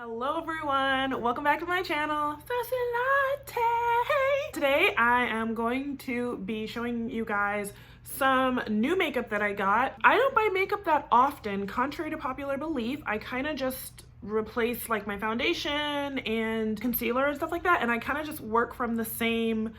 Hello everyone, welcome back to my channel, Sassy Latte. Today I am going to be showing you guys some new makeup that I got. I don't buy makeup that often, contrary to popular belief. I kind of just replace like my foundation and concealer and stuff like that, and I kind of just work from the same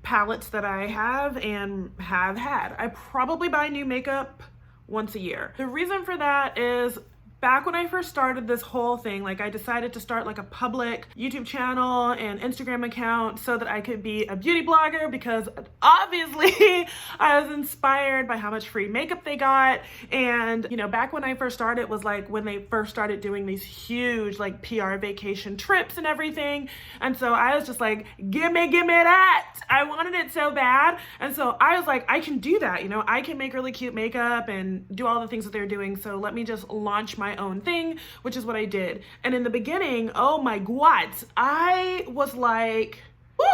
palettes that I have and have had. I probably buy new makeup once a year. The reason for that is back when I first started this whole thing, like I decided to start like a public YouTube channel and Instagram account so that I could be a beauty blogger, because obviously I was inspired by how much free makeup they got. And you know, back when I first started was like when they first started doing these huge like PR vacation trips and everything. And so I was just like, give me that. I wanted it so bad. And so I was like, I can do that. You know, I can make really cute makeup and do all the things that they're doing. So let me just launch my own thing, which is what I did. And in the beginning, oh my god, I was like, whew,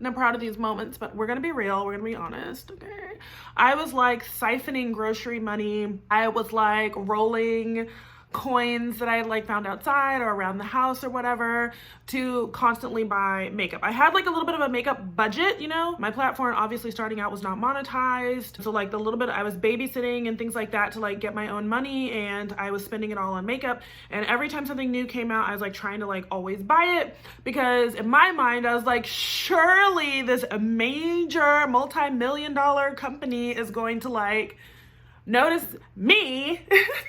and I'm proud of these moments, but we're gonna be real, we're gonna be honest, okay? I was like siphoning grocery money. I was like rolling coins that I like found outside or around the house or whatever to constantly buy makeup. I had like a little bit of a makeup budget, you know. My platform obviously starting out was not monetized, so like the little bit I was babysitting and things like that to like get my own money, and I was spending it all on makeup. And every time something new came out, I was like trying to like always buy it, because in my mind I was like, surely this major multi-million-dollar company is going to like notice me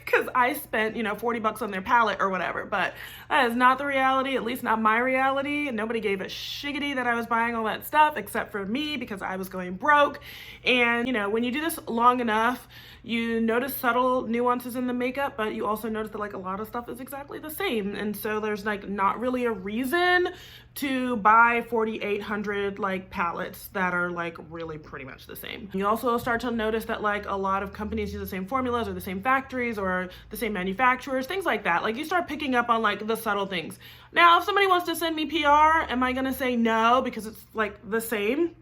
because I spent, you know, 40 bucks on their palette or whatever. But that is not the reality, at least not my reality. Nobody gave a shiggity that I was buying all that stuff except for me, because I was going broke. And you know, when you do this long enough, you notice subtle nuances in the makeup, but you also notice that like a lot of stuff is exactly the same. And so there's like not really a reason to buy 4,800 like palettes that are like really pretty much the same. You also start to notice that like a lot of companies use the same formulas or the same factories or the same manufacturers, things like that. Like you start picking up on like the subtle things. Now, if somebody wants to send me PR, am I gonna say no because it's like the same?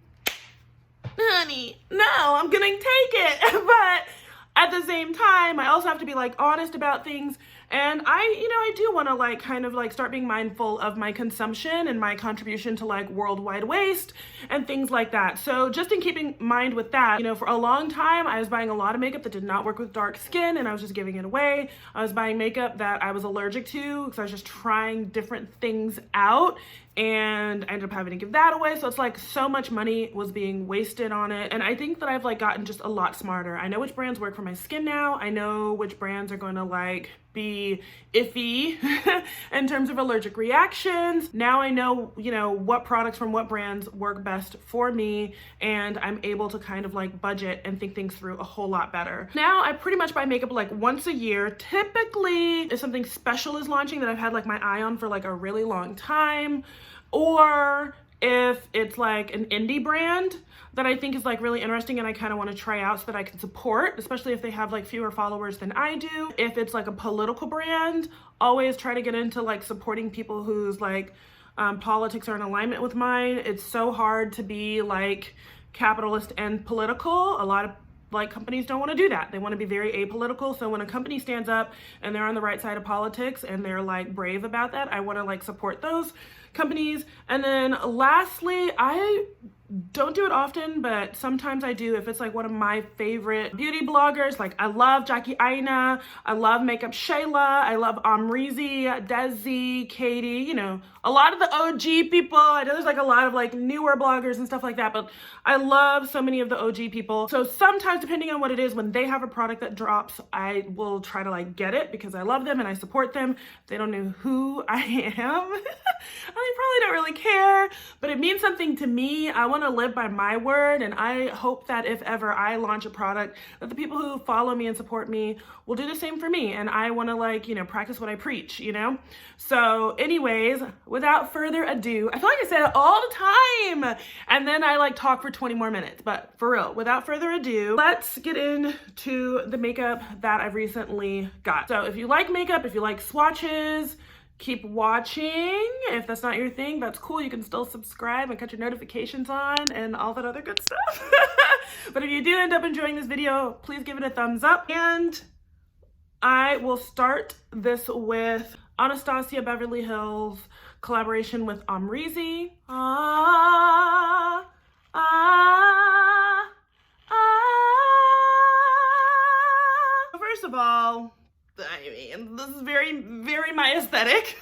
Honey, no, I'm gonna take it. But at the same time, I also have to be like honest about things. And I do want to like kind of like start being mindful of my consumption and my contribution to like worldwide waste and things like that. So just in keeping mind with that, you know, for a long time, I was buying a lot of makeup that did not work with dark skin, and I was just giving it away. I was buying makeup that I was allergic to because I was just trying different things out, and I ended up having to give that away. So it's like so much money was being wasted on it. And I think that I've like gotten just a lot smarter. I know which brands work for my skin now. I know which brands are going to like be iffy in terms of allergic reactions. Now I know, you know, what products from what brands work best for me, and I'm able to kind of like budget and think things through a whole lot better. Now I pretty much buy makeup like once a year. Typically if something special is launching that I've had like my eye on for like a really long time, or if it's like an indie brand that I think is like really interesting and I kind of want to try out so that I can support, especially if they have like fewer followers than I do. If it's like a political brand, always try to get into like supporting people whose like politics are in alignment with mine. It's so hard to be like capitalist and political. A lot of like companies don't want to do that. They want to be very apolitical. So when a company stands up and they're on the right side of politics and they're like brave about that, I want to like support those companies. And then lastly, I don't do it often, but sometimes I do if it's like one of my favorite beauty bloggers. Like I love Jackie Aina, I love Makeup Shayla, I love Amrezy, Desi, Katie, you know, a lot of the OG people. I know there's like a lot of like newer bloggers and stuff like that, but I love so many of the OG people. So sometimes depending on what it is, when they have a product that drops, I will try to like get it because I love them and I support them. They don't know who I am. I probably don't really care, but it means something to me. I want to live by my word, and I hope that if ever I launch a product, that the people who follow me and support me will do the same for me. And I want to like, you know, practice what I preach, you know? So anyways, without further ado, I feel like I say it all the time and then I like talk for 20 more minutes, but for real, without further ado, let's get into the makeup that I've recently got. So if you like makeup, if you like swatches, keep watching. If that's not your thing, that's cool. You can still subscribe and cut your notifications on and all that other good stuff. But if you do end up enjoying this video, please give it a thumbs up. And I will start this with Anastasia Beverly Hills collaboration with Amrezy. Ah, ah, ah. First of all, I mean, this is very, very my aesthetic.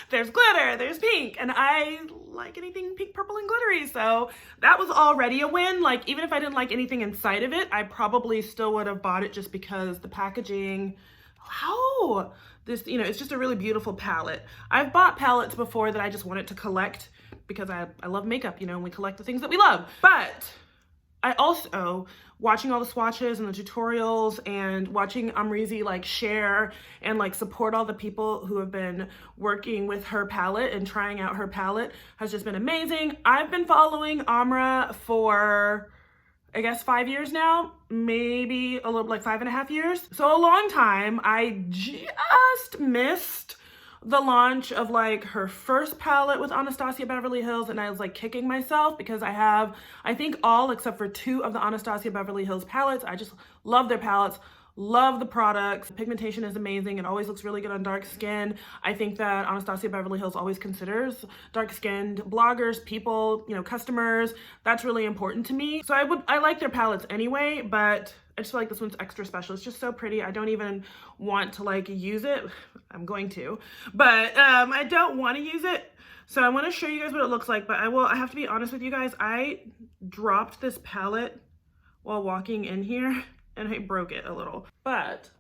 There's glitter, there's pink, and I like anything pink, purple, and glittery, so that was already a win. Like, even if I didn't like anything inside of it, I probably still would have bought it just because the packaging, wow, this, you know, it's just a really beautiful palette. I've bought palettes before that I just wanted to collect because I love makeup, you know, and we collect the things that we love. But I also, watching all the swatches and the tutorials and watching Amrezy like share and like support all the people who have been working with her palette and trying out her palette has just been amazing. I've been following Amra for, I guess, 5 years now, maybe a little, like 5.5 years. So a long time. I just missed the launch of like her first palette with Anastasia Beverly Hills, and I was like kicking myself because I have, I think all except for 2 of the Anastasia Beverly Hills palettes. I just love their palettes, love the products. Pigmentation is amazing. It always looks really good on dark skin. I think that Anastasia Beverly Hills always considers dark-skinned bloggers, people, you know, customers. That's really important to me. So I like their palettes anyway, but I just feel like this one's extra special. It's just so pretty. I don't even want to like use it. I'm going to, but I don't want to use it. So I want to show you guys what it looks like, but I have to be honest with you guys. I dropped this palette while walking in here and I broke it a little, but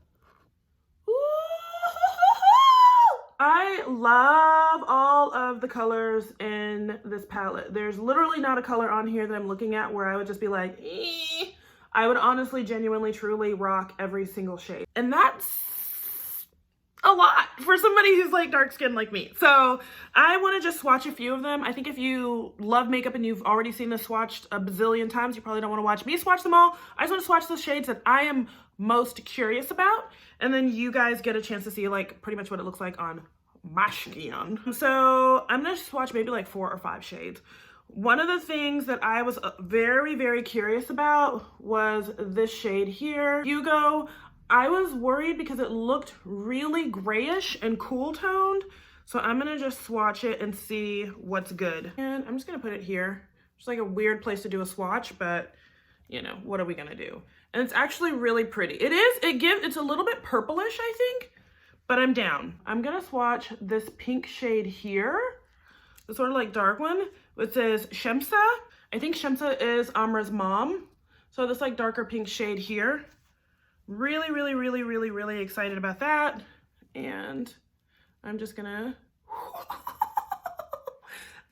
I love all of the colors in this palette. There's literally not a color on here that I'm looking at where I would just be like, eh. I would honestly, genuinely, truly rock every single shade. And that's a lot for somebody who's like dark skinned like me. So I want to just swatch a few of them. I think if you love makeup and you've already seen this swatched a bazillion times, you probably don't want to watch me swatch them all. I just want to swatch the shades that I am most curious about. And then you guys get a chance to see like pretty much what it looks like on my skin. So I'm going to swatch maybe like 4 or 5 shades. One of the things that I was very, very curious about was this shade here, Hugo. I was worried because it looked really grayish and cool toned. So I'm gonna just swatch it and see what's good. And I'm just gonna put it here. It's like a weird place to do a swatch, but you know, what are we gonna do? And it's actually really pretty. It's a little bit purplish, I think, but I'm down. I'm gonna swatch this pink shade here, the sort of like dark one. It says Shemsa. I think Shemsa is Amra's mom. So this like darker pink shade here. Really, really, really, really, really excited about that. And I'm just gonna,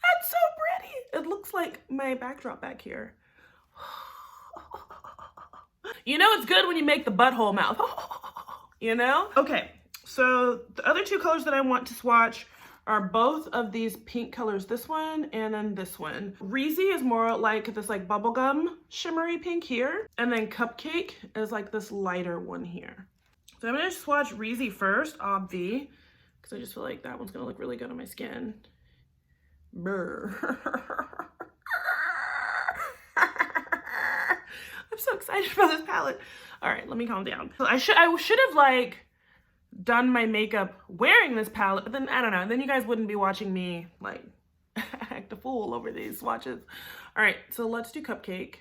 that's so pretty. It looks like my backdrop back here. You know it's good when you make the butthole mouth, you know? Okay, so the other 2 colors that I want to swatch are both of these pink colors, this one and then this one. Reezy is more like this like bubblegum shimmery pink here, and then Cupcake is like this lighter one here. So I'm gonna swatch Reezy first, obvi, because I just feel like that one's gonna look really good on my skin. Brr. I'm so excited about this palette. All right, let me calm down. I should have like done my makeup wearing this palette, but then I don't know, then you guys wouldn't be watching me like act a fool over these swatches. All right, so let's do Cupcake.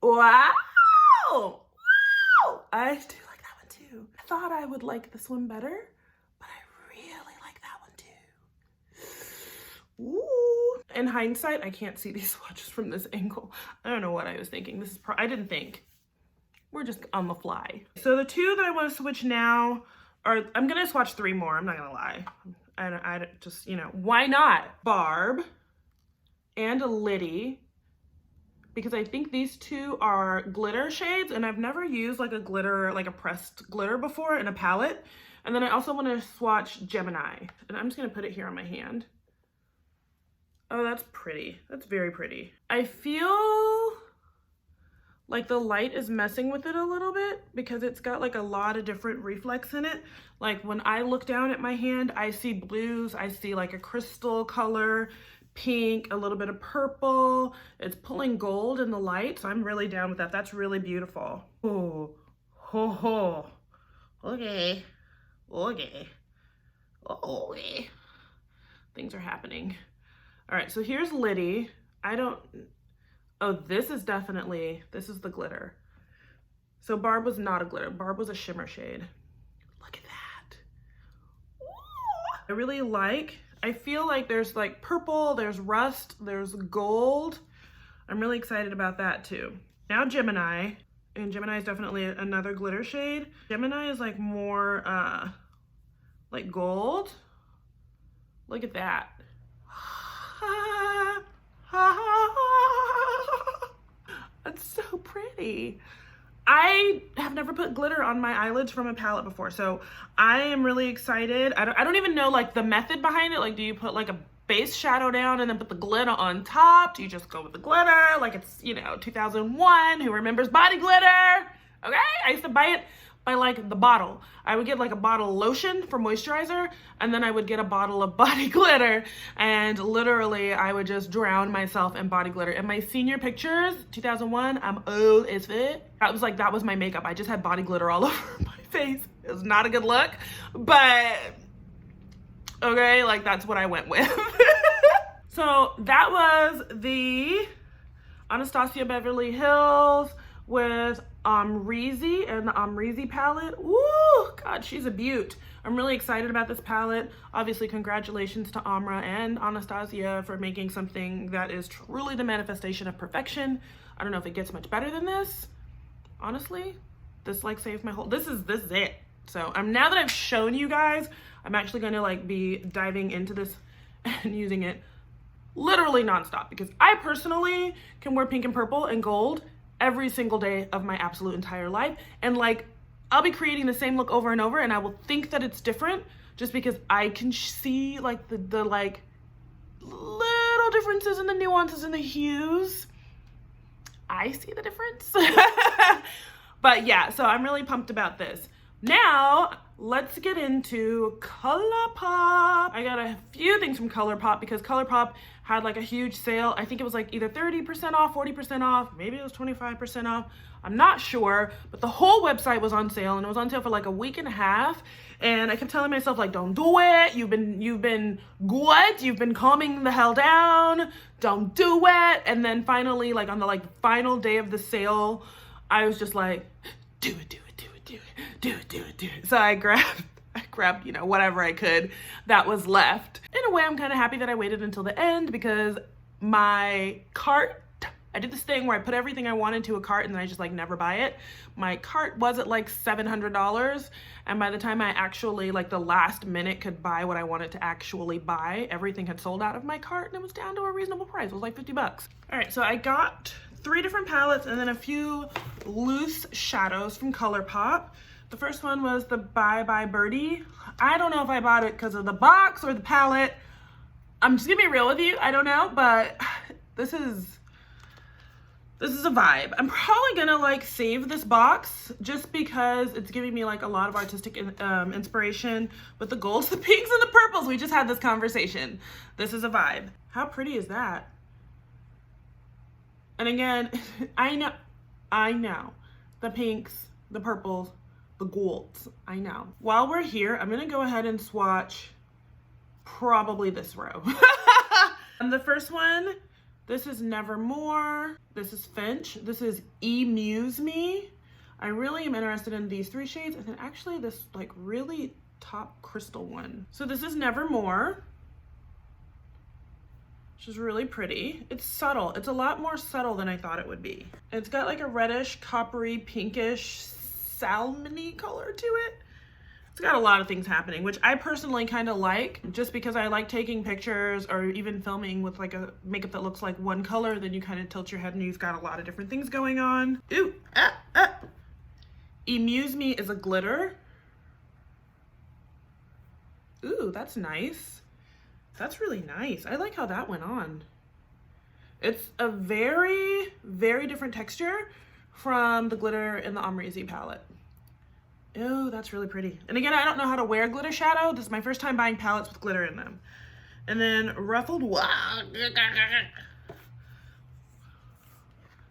Wow, wow, I do like that one too. I thought I would like this one better, but I really like that one too. Ooh. In hindsight, I can't see these swatches from this angle. I don't know what I was thinking. This is I didn't think. We're just on the fly. So the 2 that I want to switch now are, I'm gonna swatch 3 more, I'm not gonna lie. I just, you know, why not? Barb and Liddy, because I think these 2 are glitter shades, and I've never used like a glitter, like a pressed glitter before in a palette. And then I also want to swatch Gemini, and I'm just gonna put it here on my hand. Oh, that's pretty. That's very pretty. I feel like the light is messing with it a little bit because it's got like a lot of different reflex in it. Like when I look down at my hand, I see blues, I see like a crystal color, pink, a little bit of purple. It's pulling gold in the light, so I'm really down with that. That's really beautiful. Oh, ho, ho. Okay. Okay. Okay. Things are happening. All right, so here's Liddy. Oh, this is the glitter. So Barb was not a glitter. Barb was a shimmer shade. Look at that. Ooh. I feel like there's like purple, there's rust, there's gold. I'm really excited about that too. Now Gemini, and Gemini is definitely another glitter shade. Gemini is like more like gold. Look at that. That's so pretty. I have never put glitter on my eyelids from a palette before, so I am really excited. I don't even know like the method behind it. Like, do you put like a base shadow down and then put the glitter on top? Do you just go with the glitter? Like it's, you know, 2001, who remembers body glitter? Okay, I used to buy it by like the bottle. I would get like a bottle of lotion for moisturizer, and then I would get a bottle of body glitter, and literally I would just drown myself in body glitter. In my senior pictures, 2001, I'm old as fit. That was my makeup. I just had body glitter all over my face. It was not a good look, but okay, like that's what I went with. So that was the Anastasia Beverly Hills with Amrezy and the Amrezy palette. Woo! God, she's a beaut. I'm really excited about this palette. Obviously, congratulations to Amra and Anastasia for making something that is truly the manifestation of perfection. I don't know if it gets much better than this. Honestly, this like saved my whole, this is it. So now that I've shown you guys, I'm actually gonna like be diving into this and using it literally nonstop, because I personally can wear pink and purple and gold every single day of my absolute entire life, and like I'll be creating the same look over and over, and I will think that it's different just because I can see like the like little differences in the nuances in the hues. I see the difference. But yeah, so I'm really pumped about this. Now let's get into ColourPop. I got a few things from ColourPop because ColourPop had like a huge sale. I think it was like either 30% off, 40% off, maybe it was 25% off. I'm not sure, but the whole website was on sale, and it was on sale for like a week and a half. And I kept telling myself like, don't do it. You've been good. You've been calming the hell down. Don't do it. And then finally, like on the like final day of the sale, I was just like, do it. So I grabbed, you know, whatever I could that was left. In a way, I'm kind of happy that I waited until the end, because my cart, I did this thing where I put everything I wanted to a cart and then I just like never buy it. My cart was at like $700, and by the time I actually like the last minute could buy what I wanted to actually buy, everything had sold out of my cart and it was down to a reasonable price. It was like 50 bucks. All right, so I got 3 different palettes and then a few loose shadows from ColourPop. The first one was the Bye Bye Birdie. I don't know if I bought it because of the box or the palette. I'm just gonna be real with you, I don't know, but this is a vibe. I'm probably gonna like save this box just because it's giving me like a lot of artistic inspiration with the golds, the pinks, and the purples. We just had this conversation. This is a vibe. How pretty is that? And again, I know the pinks, the purples, the golds, I know. While we're here, I'm gonna go ahead and swatch probably this row. And the first one, this is Nevermore. This is Finch. This is Amuse Me. I really am interested in these 3 shades, and then actually this like really top crystal one. So this is Nevermore, which is really pretty. It's subtle. It's a lot more subtle than I thought it would be. It's got like a reddish, coppery, pinkish, salmony color to it. It's got a lot of things happening, which I personally kind of like, just because I like taking pictures or even filming with like a makeup that looks like one color, then you kind of tilt your head and you've got a lot of different things going on. Ooh, Amuse Me is a glitter. Ooh, that's nice. That's really nice. I like how that went on. It's a very, very different texture from the glitter in the Amrezy palette. Oh, that's really pretty. And again, I don't know how to wear glitter shadow. This is my first time buying palettes with glitter in them. And then Ruffled.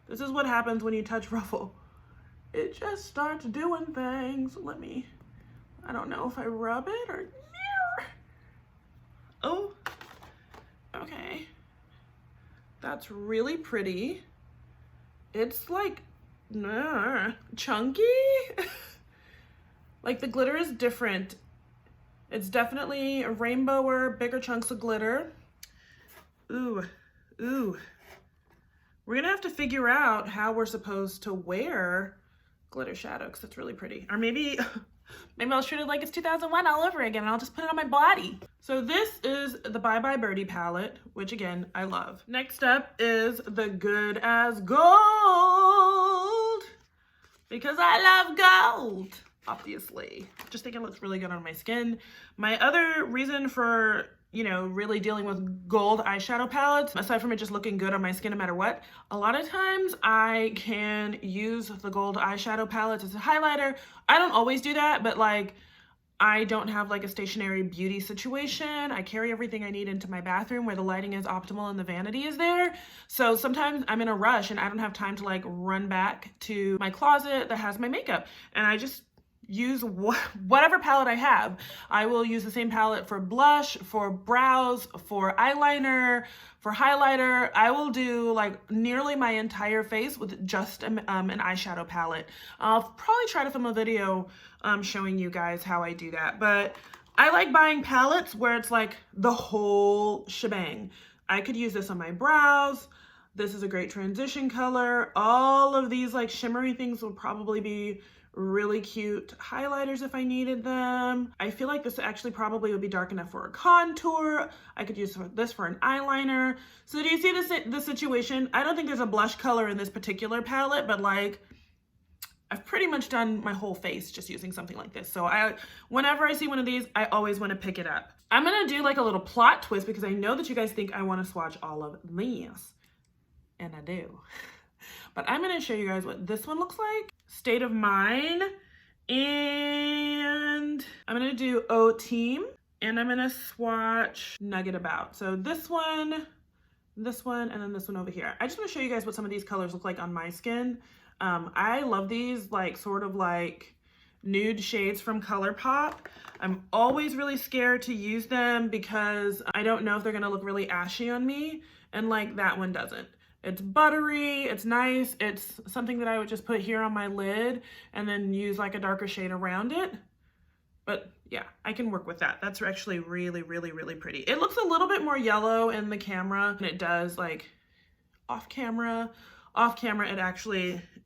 This is what happens when you touch Ruffle. It just starts doing things. I don't know if I rub it or... Oh, okay. That's really pretty. It's like chunky. Like the glitter is different. It's definitely a rainbow or bigger chunks of glitter. Ooh, ooh. We're gonna have to figure out how we're supposed to wear glitter shadow because it's really pretty. Or maybe I'll treat it like it's 2001 all over again and I'll just put it on my body. So this is the Bye Bye Birdie palette, which again, I love. Next up is the Good as Gold, because I love gold, obviously. Just think it looks really good on my skin. My other reason for, you know, really dealing with gold eyeshadow palettes, aside from it just looking good on my skin no matter what, a lot of times I can use the gold eyeshadow palettes as a highlighter. I don't always do that, but like I don't have like a stationary beauty situation. I carry everything I need into my bathroom where the lighting is optimal and the vanity is there. So sometimes I'm in a rush and I don't have time to like run back to my closet that has my makeup, and I just use whatever palette I have. I will use the same palette for blush, for brows, for eyeliner, for highlighter. I will do like nearly my entire face with just an eyeshadow palette. I'll probably try to film a video showing you guys how I do that, but I like buying palettes where it's like the whole shebang. I could use this on my brows. This is a great transition color. All of these like shimmery things would probably be really cute highlighters if I needed them. I feel like this actually probably would be dark enough for a contour. I could use this for an eyeliner. So do you see the situation? I don't think there's a blush color in this particular palette, but like I've pretty much done my whole face just using something like this. So whenever I see one of these, I always want to pick it up. I'm gonna do like a little plot twist because I know that you guys think I want to swatch all of these, and I do. But I'm gonna show you guys what this one looks like. State of Mind, and I'm gonna do O Team, and I'm gonna swatch Nugget About. So this one, and then this one over here. I just wanna show you guys what some of these colors look like on my skin. I love these like sort of like nude shades from ColourPop. I'm always really scared to use them because I don't know if they're gonna look really ashy on me, and like that one doesn't. It's buttery, it's nice, it's something that I would just put here on my lid and then use like a darker shade around it. But yeah, I can work with that. That's actually really, really, really pretty. It looks a little bit more yellow in the camera than it does like off camera. Off camera,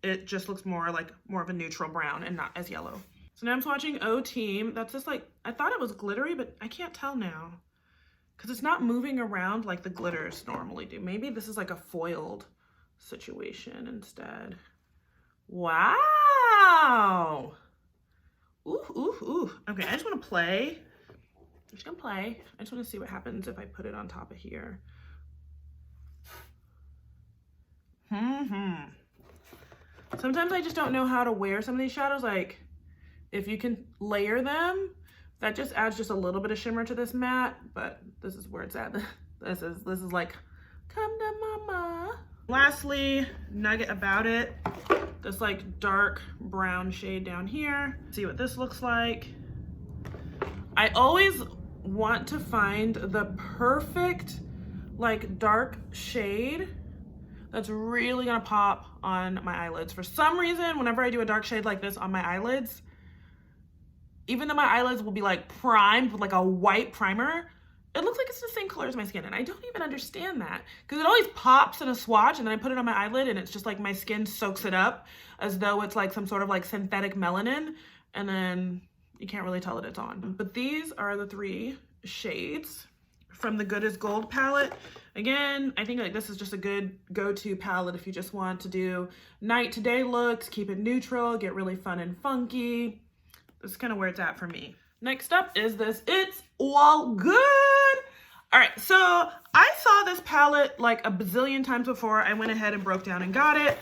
it just looks more of a neutral brown and not as yellow. So now I'm swatching O Team. That's just like, I thought it was glittery, but I can't tell now, because it's not moving around like the glitters normally do. Maybe this is like a foiled situation instead. Wow. Ooh, ooh, ooh. Okay, I just want to play. I'm just gonna play. I just want to see what happens if I put it on top of here. Sometimes I just don't know how to wear some of these shadows. Like if you can layer them, that just adds just a little bit of shimmer to this matte, but this is where it's at. This is like, come to mama. Lastly, Nugget About It. This like dark brown shade down here. See what this looks like. I always want to find the perfect like dark shade that's really gonna pop on my eyelids. For some reason, whenever I do a dark shade like this on my eyelids, even though my eyelids will be like primed with like a white primer, it looks like it's the same color as my skin. And I don't even understand that, because it always pops in a swatch and then I put it on my eyelid and it's just like my skin soaks it up as though it's like some sort of like synthetic melanin, and then you can't really tell that it's on. But these are the 3 shades from the Good as Gold palette. Again, I think like this is just a good go-to palette if you just want to do night to day looks, keep it neutral, get really fun and funky. This is kind of where it's at for me. Next up is this It's All Good. All right, so I saw this palette like a bazillion times before I went ahead and broke down and got it.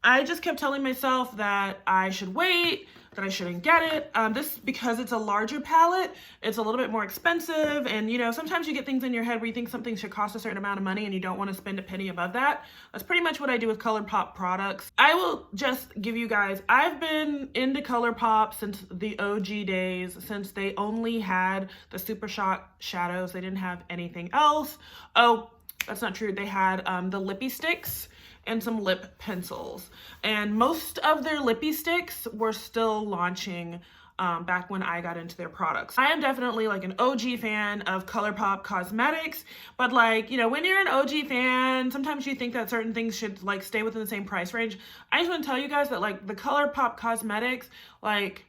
I just kept telling myself that I should wait, that I shouldn't get it. This, because it's a larger palette, it's a little bit more expensive. And you know, sometimes you get things in your head where you think something should cost a certain amount of money and you don't want to spend a penny above that. That's pretty much what I do with ColourPop products. I will just give you guys, I've been into ColourPop since the OG days, since they only had the Super Shock shadows. They didn't have anything else. Oh, that's not true. They had the lippy sticks and some lip pencils, and most of their lippy sticks were still launching back when I got into their products. I am definitely like an OG fan of ColourPop cosmetics, but like, you know, when you're an OG fan, sometimes you think that certain things should like stay within the same price range. I just want to tell you guys that like the ColourPop cosmetics, like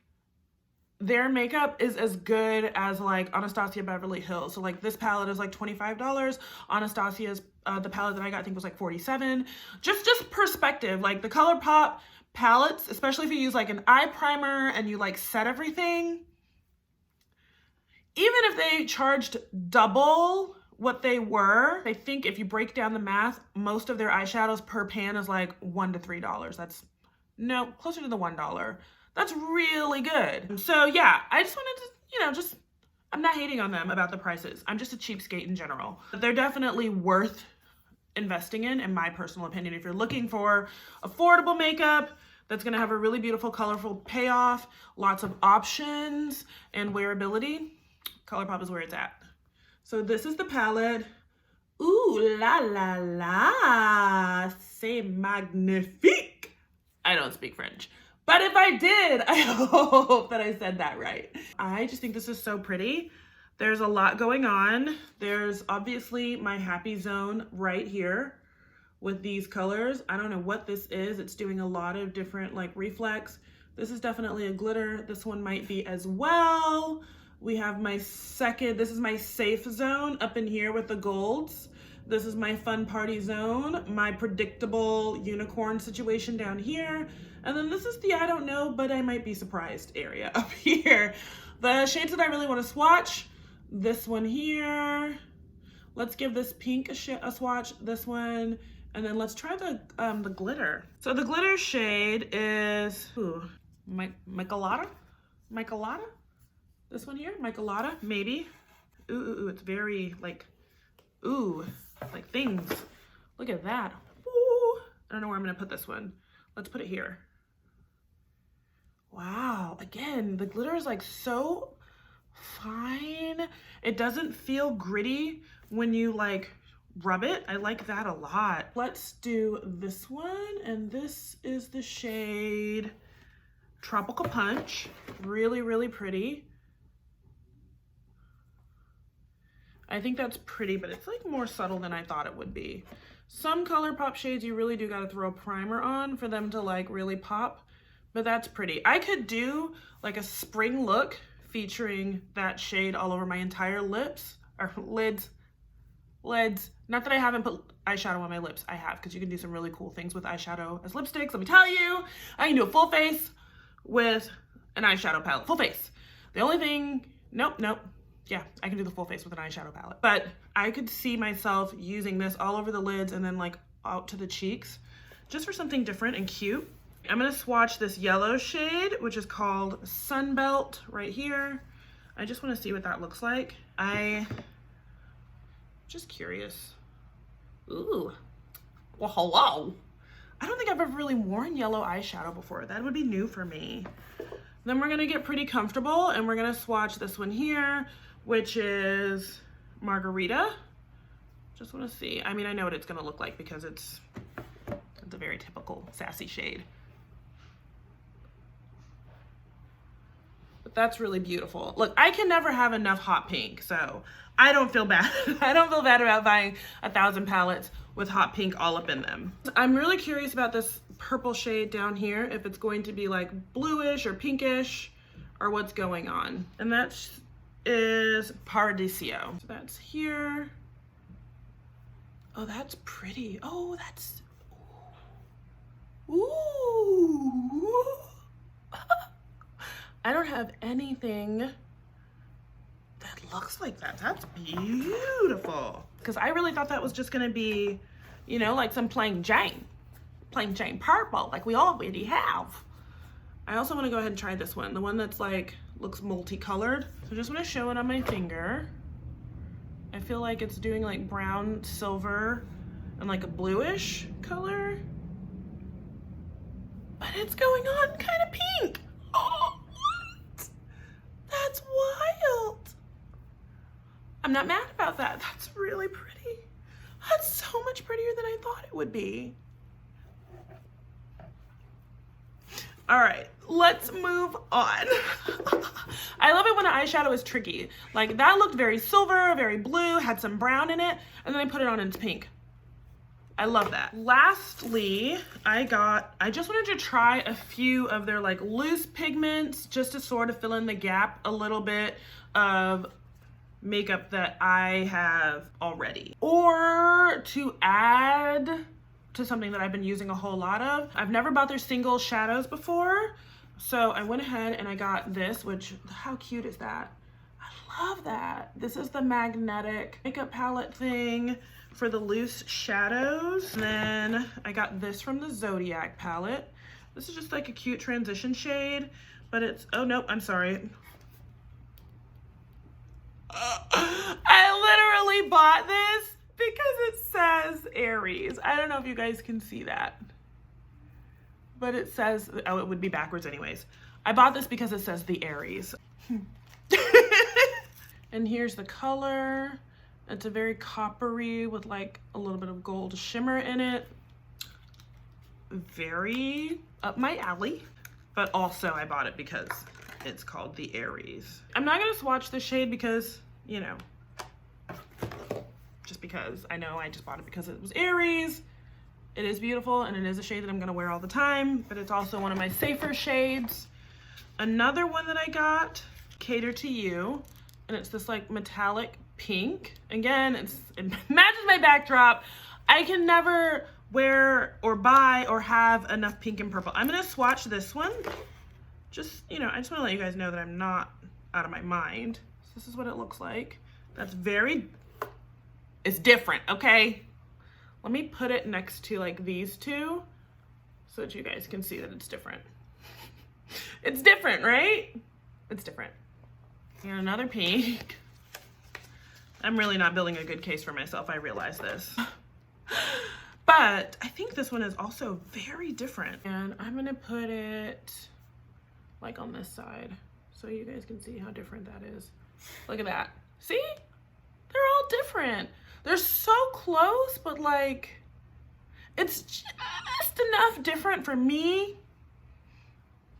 their makeup is as good as like Anastasia Beverly Hills. So like this palette is like $25. Anastasia's the palette that I got I think was like $47. Just perspective, like the ColourPop palettes, especially if you use like an eye primer and you like set everything, even if they charged double what they were, I think if you break down the math, most of their eyeshadows per pan is like $1 to $3. That's no, closer to the $1. That's really good. So yeah, I just wanted to, you know, just, I'm not hating on them about the prices. I'm just a cheapskate in general. But they're definitely worth investing in my personal opinion. If you're looking for affordable makeup that's gonna have a really beautiful, colorful payoff, lots of options and wearability, ColourPop is where it's at. So this is the palette. Ooh la la la, c'est magnifique. I don't speak French, but if I did, I hope that I said that right. I just think this is so pretty. There's a lot going on. There's obviously my happy zone right here with these colors. I don't know what this is. It's doing a lot of different like reflex. This is definitely a glitter. This one might be as well. We have my second, this is my safe zone up in here with the golds. This is my fun party zone, my predictable unicorn situation down here. And then this is the I don't know, but I might be surprised area up here. The shades that I really want to swatch, this one here. Let's give this pink a swatch, this one. And then let's try the glitter. So the glitter shade is, Michelada? This one here, Michelada, maybe. Ooh, it's very like, ooh, like things. Look at that. Ooh. I don't know where I'm gonna put this one. Let's put it here. Wow, again, the glitter is like so fine. It doesn't feel gritty when you like rub it. I like that a lot. Let's do this one, and this is the shade Tropical Punch. Really, really pretty. I think that's pretty, but it's like more subtle than I thought it would be. Some ColourPop shades you really do gotta throw a primer on for them to like really pop, but that's pretty. I could do like a spring look featuring that shade all over my entire lips, or lids. Not that I haven't put eyeshadow on my lips, I have, because you can do some really cool things with eyeshadow as lipsticks. Let me tell you, I can do a full face with an eyeshadow palette, full face. The only thing, nope. Yeah, I can do the full face with an eyeshadow palette. But I could see myself using this all over the lids and then like out to the cheeks, just for something different and cute. I'm gonna swatch this yellow shade, which is called Sunbelt right here. I just wanna see what that looks like. Just curious. Ooh, well, hello. I don't think I've ever really worn yellow eyeshadow before. That would be new for me. Then we're gonna get pretty comfortable and we're gonna swatch this one here, which is Margarita. Just wanna see. I mean, I know what it's gonna look like because it's a very typical sassy shade. But that's really beautiful. Look, I can never have enough hot pink, so I don't feel bad. I don't feel bad about buying 1,000 palettes with hot pink all up in them. I'm really curious about this purple shade down here, if it's going to be like bluish or pinkish or what's going on. And that is Paradiso. So that's here. Oh, that's pretty. Oh, that's, ooh. I don't have anything that looks like that. That's beautiful. Because I really thought that was just gonna be, you know, like some plain Jane. plain Jane purple like we already have. I also want to go ahead and try this one, the one that's like looks multicolored. So I just want to show it on my finger. I feel like it's doing like brown, silver, and like a bluish color. But it's going on kind of pink. Oh, what? That's wild. I'm not mad about that. That's really pretty. That's so much prettier than I thought it would be. All right, let's move on. I love it when an eyeshadow is tricky. Like that looked very silver, very blue, had some brown in it, and then I put it on and it's pink. I love that. Lastly, I just wanted to try a few of their like loose pigments just to sort of fill in the gap a little bit of makeup that I have already, or to add to something that I've been using a whole lot of. I've never bought their single shadows before, so I went ahead and I got this, which, how cute is that? I love that. This is the magnetic makeup palette thing for the loose shadows. And then I got this from the Zodiac palette. This is just like a cute transition shade, but it's, oh nope, I'm sorry. I literally bought this because it says Aries. I don't know if you guys can see that, but it says, oh, it would be backwards anyways. I bought this because it says the Aries. And here's the color. It's a very coppery with like a little bit of gold shimmer in it. Very up my alley, but also I bought it because it's called the Aries. I'm not gonna swatch the shade because, you know, just because I know I just bought it because it was Aries. It is beautiful and it is a shade that I'm gonna wear all the time, but it's also one of my safer shades. Another one that I got, Cater to You, and it's this like metallic pink. Again, it matches my backdrop. I can never wear or buy or have enough pink and purple. I'm gonna swatch this one. Just, you know, I just wanna let you guys know that I'm not out of my mind. So this is what it looks like. That's very, it's different, okay? Let me put it next to like these two so that you guys can see that it's different. It's different, right? It's different. And another pink. I'm really not building a good case for myself, I realize this. But I think this one is also very different. And I'm gonna put it like on this side so you guys can see how different that is. Look at that. See? They're all different. They're so close, but like, it's just enough different for me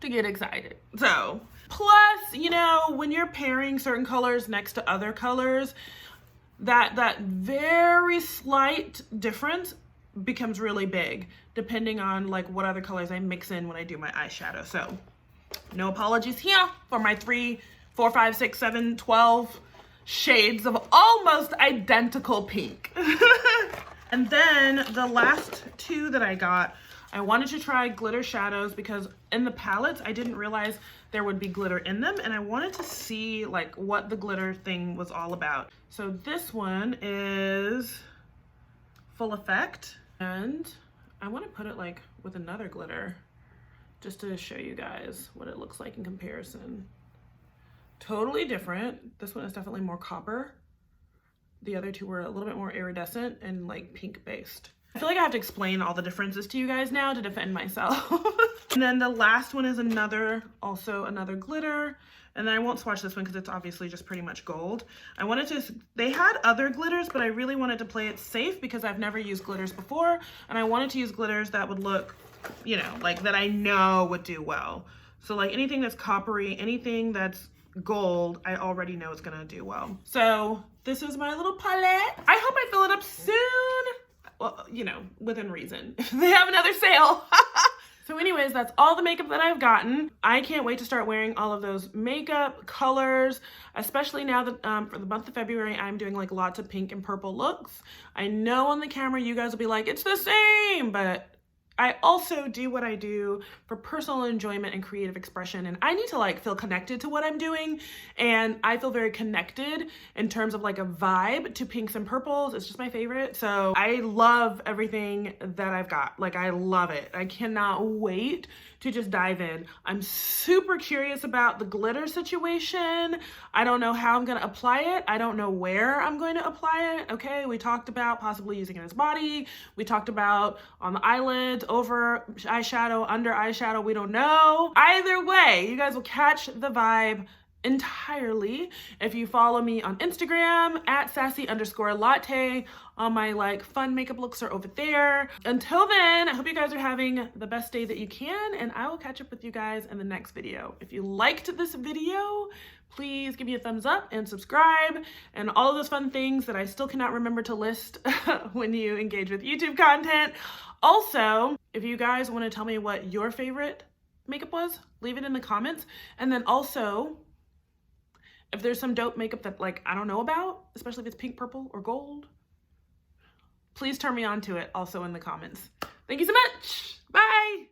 to get excited. So, plus, you know, when you're pairing certain colors next to other colors, that very slight difference becomes really big depending on like what other colors I mix in when I do my eyeshadow. So no apologies here for my 3, 4, 5, 6, 7, 12 shades of almost identical pink. And then the last two that I got, I wanted to try glitter shadows because in the palettes, I didn't realize there would be glitter in them, and I wanted to see like what the glitter thing was all about. So this one is Full Effect, and I want to put it like with another glitter just to show you guys what it looks like in comparison. Totally different. This one is definitely more copper. The other two were a little bit more iridescent and like pink based. I feel like I have to explain all the differences to you guys now to defend myself. And then the last one is also another glitter. And then I won't swatch this one because it's obviously just pretty much gold. I wanted to, they had other glitters, but I really wanted to play it safe because I've never used glitters before. And I wanted to use glitters that would look, you know, like that I know would do well. So like anything that's coppery, anything that's gold, I already know it's gonna do well. So this is my little palette. I hope I fill it up soon. Well, you know, within reason. They have another sale. So anyways, that's all the makeup that I've gotten. I can't wait to start wearing all of those makeup colors, especially now that for the month of February, I'm doing like lots of pink and purple looks. I know on the camera you guys will be like, it's the same, but I also do what I do for personal enjoyment and creative expression, and I need to like feel connected to what I'm doing, and I feel very connected in terms of like a vibe to pinks and purples. It's just my favorite. So I love everything that I've got. Like, I love it. I cannot wait to just dive in. I'm super curious about the glitter situation. I don't know how I'm gonna apply it. I don't know where I'm going to apply it. Okay, we talked about possibly using it as body. We talked about on the eyelids, over eyeshadow, under eyeshadow, we don't know. Either way, you guys will catch the vibe entirely if you follow me on Instagram at sassy_latte. All my like fun makeup looks are over there. Until then, I hope you guys are having the best day that you can, and I will catch up with you guys in the next video. If you liked this video, please give me a thumbs up and subscribe and all of those fun things that I still cannot remember to list when you engage with YouTube content. Also, if you guys want to tell me what your favorite makeup was, leave it in the comments. And then also, if there's some dope makeup that like I don't know about, especially if it's pink, purple, or gold, please turn me on to it also in the comments. Thank you so much. Bye.